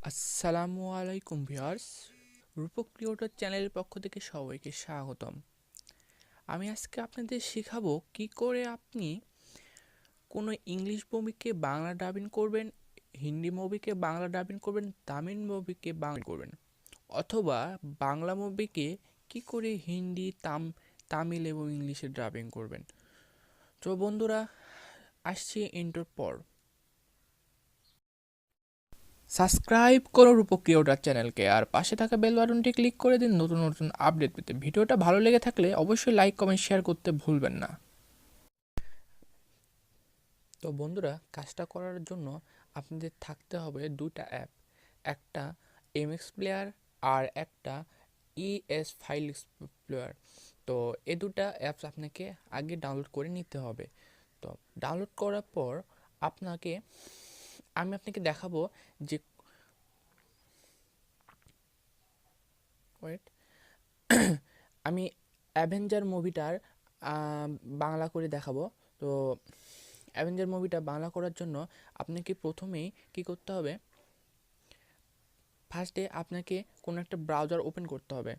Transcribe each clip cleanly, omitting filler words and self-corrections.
আসসালামু আলাইকুম ভিউয়ার্স, রূপক ক্রিয়েটর চ্যানেলের পক্ষ থেকে সবাইকে স্বাগতম। আমি আজকে আপনাদের শেখাবো কি করে আপনি কোনো ইংলিশ মুভিকে বাংলা ডাবিং করবেন, হিন্দি মুভিকে বাংলা ডাবিং করবেন, তামিল মুভিকে বাংলা করবেন, অথবা বাংলা মুভিকে কি করে হিন্দি, তামিল এবং ইংলিশে ডাবিং করবেন। তো বন্ধুরা, আসছি ইন্টোর পর। সাবস্ক্রাইব করুন রূপক ক্রিয়েটর চ্যানেলকে, আর পাশে থাকা বেল বাটনটি ক্লিক করে দিন নতুন নতুন আপডেট পেতে। ভিডিওটা ভালো লেগে থাকলে অবশ্যই লাইক কমেন্ট শেয়ার করতে ভুলবেন না। তো বন্ধুরা, কাজটা করার জন্য আপনাদের থাকতে হবে দুটা অ্যাপ, একটা এমএক্স প্লেয়ার আর একটা ইএস ফাইল এক্সপ্লোরার। তো এই দুটা অ্যাপস আপনাকে আগে ডাউনলোড করে নিতে হবে। তো ডাউনলোড করার পর আমি আপনাকে দেখাবো যে ওয়েট আমি অ্যাভেঞ্জার মুভিটার বাংলা করে দেখাবো। তো অ্যাভেঞ্জার মুভিটা বাংলা করার জন্য আপনাকে প্রথমেই কি করতে হবে, ফার্স্টে আপনাকে কোনো একটা ব্রাউজার ওপেন করতে হবে।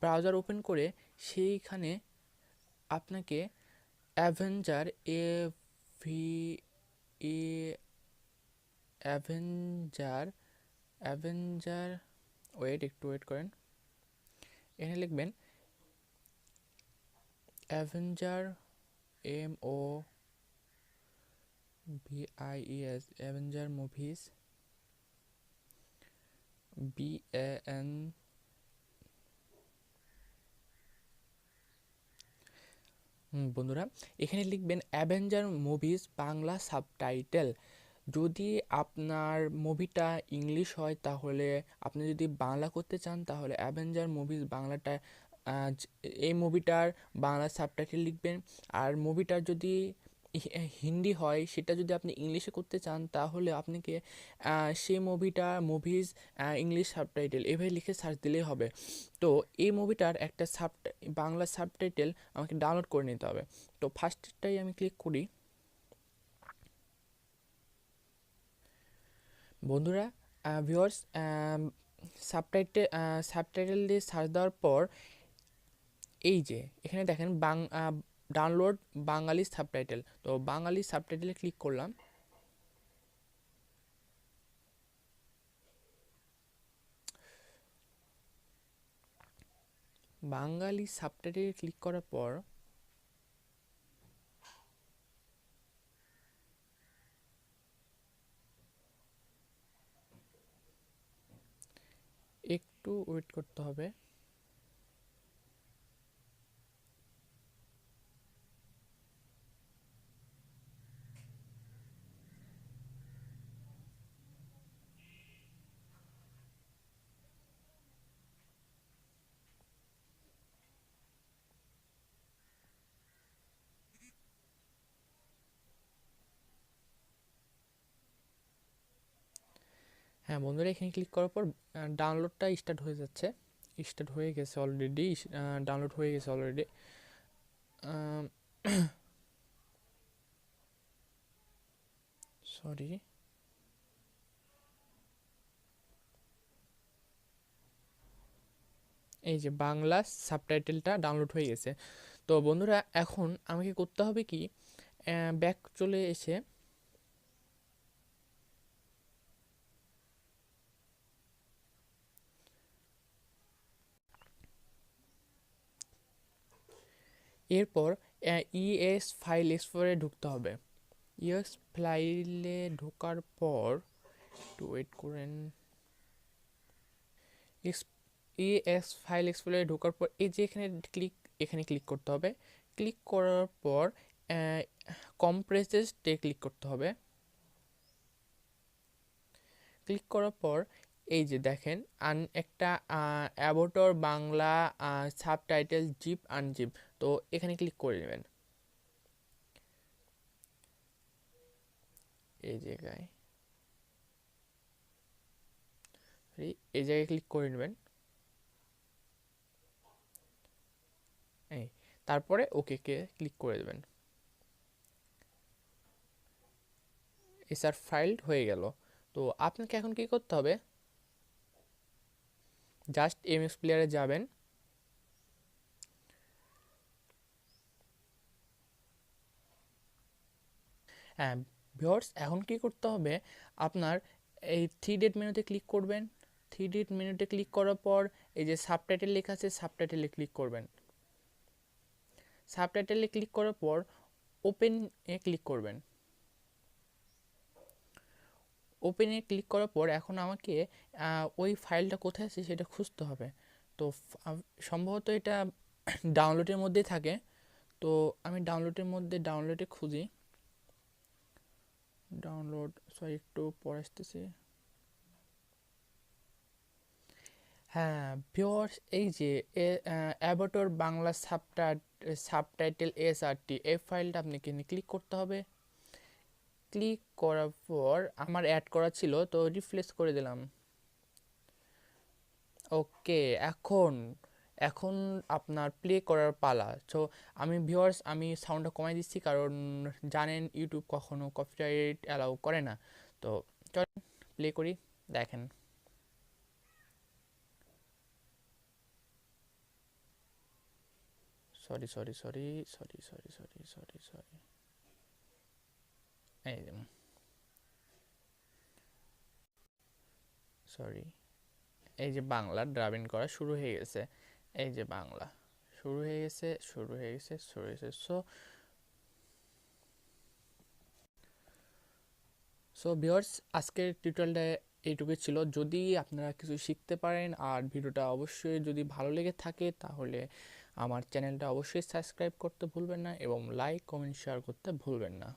ব্রাউজার ওপেন করে সেইখানে আপনাকে Avenger A V A Avenger Avenger একটু ওয়েট করেন। এখানে লিখবেন Avenger, MOVIES, Avenger movies, BAN। বন্ধুরা, এখানে লিখবেন অ্যাভেঞ্জার মুভিজ বাংলা সাবটাইটেল। যদি আপনার মুভিটা ইংলিশ হয়, তাহলে আপনি যদি বাংলা করতে চান তাহলে অ্যাভেঞ্জার মুভিজ বাংলাটা, এই মুভিটার বাংলা সাবটাইটেল লিখবেন। আর মুভিটার যদি হিন্দি হয়, সেটা যদি আপনি ইংলিশে করতে চান তাহলে আপনাকে সেই মুভিজ ইংলিশ সাবটাইটেল এভাবে লিখে সার্চ দিলেই হবে। তো এই মুভিটার একটা বাংলা সাবটাইটেল আমাকে ডাউনলোড করে নিতে হবে। তো ফার্স্টটাই আমি ক্লিক করি। বন্ধুরা, ভিউয়ার্স, সাবটাইটেল দিয়ে সার্চ দেওয়ার পর এই যে এখানে দেখেন ডাউনলোড বাঙালি সাবটাইটেল। তো বাঙালি সাবটাইটেলে ক্লিক করলাম। বাঙালি সাবটাইটেলে ক্লিক করার পর একটু ওয়েট করতে হবে। হ্যাঁ বন্ধুরা, এখানে ক্লিক করার পর ডাউনলোডটা স্টার্ট হয়ে গেছে অলরেডি। ডাউনলোড হয়ে গেছে অলরেডি। সরি, এই যে বাংলা সাবটাইটেলটা ডাউনলোড হয়ে গেছে। তো বন্ধুরা, এখন আমাকে করতে হবে কি, ব্যাক চলে এসে এরপর ইএস ফাইল এক্সপ্লোরে ঢুকতে হবে। ইএস ফাইলে ঢোকার পর একটু ওয়েট করেন। ইএস ফাইল এক্সপ্লোরে ঢোকার পর এই যে এখানে ক্লিক করতে হবে। ক্লিক করার পর কম্প্রেসেসে ক্লিক করতে হবে। ক্লিক করার পর এই যে দেখেন একটা অ্যাভোটর বাংলা সাবটাইটেল জিপ আনজিপ। তো এখানে ক্লিক করে নেবেন। এই জায়গায় এই জায়গায় ক্লিক করে নেবেন। এই তারপরে ওকে কে ক্লিক করে দেবেন। এসআর ফাইল হয়ে গেল। তো আপনাকে এখন কি করতে হবে, জাস্ট এমএক্স প্লেয়ারে যাবেন। হ্যাঁ ভিউয়ার্স, এখন কি করতে হবে, আপনার এই থ্রি ডট মেনুতে ক্লিক করবেন। থ্রি ডট মেনুতে ক্লিক করার পর এই যে সাবটাইটেল লেখা আছে, সাবটাইটেলে ক্লিক করবেন। সাবটাইটেলে ক্লিক করার পর ওপেন এ ক্লিক করবেন। ওপেনে ক্লিক করার পর এখন আমাকে ওই ফাইলটা কোথায় আছে সেটা খুঁজতে হবে। তো সম্ভবত এটা ডাউনলোডের মধ্যেই থাকে। তো আমি ডাউনলোডের মধ্যে ডাউনলোডে খুঁজি। ডাউনলোড, সরি একটু পরে আসতেছি। হ্যাঁ ভিউয়ার্স, এই যে অ্যাবাটর বাংলা সাবটাইটেল এসআরটি, এই ফাইলটা আপনাকে ক্লিক করতে হবে। ক্লিক করার পর আমার অ্যাড করা ছিল, তো রিফ্রেশ করে দিলাম। ওকে, এখন এখন আপনার প্লে করার পালা। সো আমি ভিউয়ার্স, আমি সাউন্ডটা কমাই দিচ্ছি, কারণ জানেন ইউটিউব কখনো কপিরাইট অ্যালাউ করে না। তো চলেন প্লে করি, দেখেন। Sorry sorry sorry sorry sorry sorry sorry sorry, এই সরি, এই যে বাংলা ড্রাবিং করা শুরু হয়ে গেছে। এই যে বাংলা শুরু হয়ে গেছে, শুরু হয়ে গেছে, শুরু হয়ে গেছে। সো ভিউয়ার্স, আজকের টিউটোরিয়ালটা এইটুকুই ছিল। যদি আপনারা কিছু শিখতে পারেন আর ভিডিওটা অবশ্যই যদি ভালো লেগে থাকে, তাহলে আমার চ্যানেলটা অবশ্যই সাবস্ক্রাইব করতে ভুলবেন না এবং লাইক কমেন্ট শেয়ার করতে ভুলবেন না।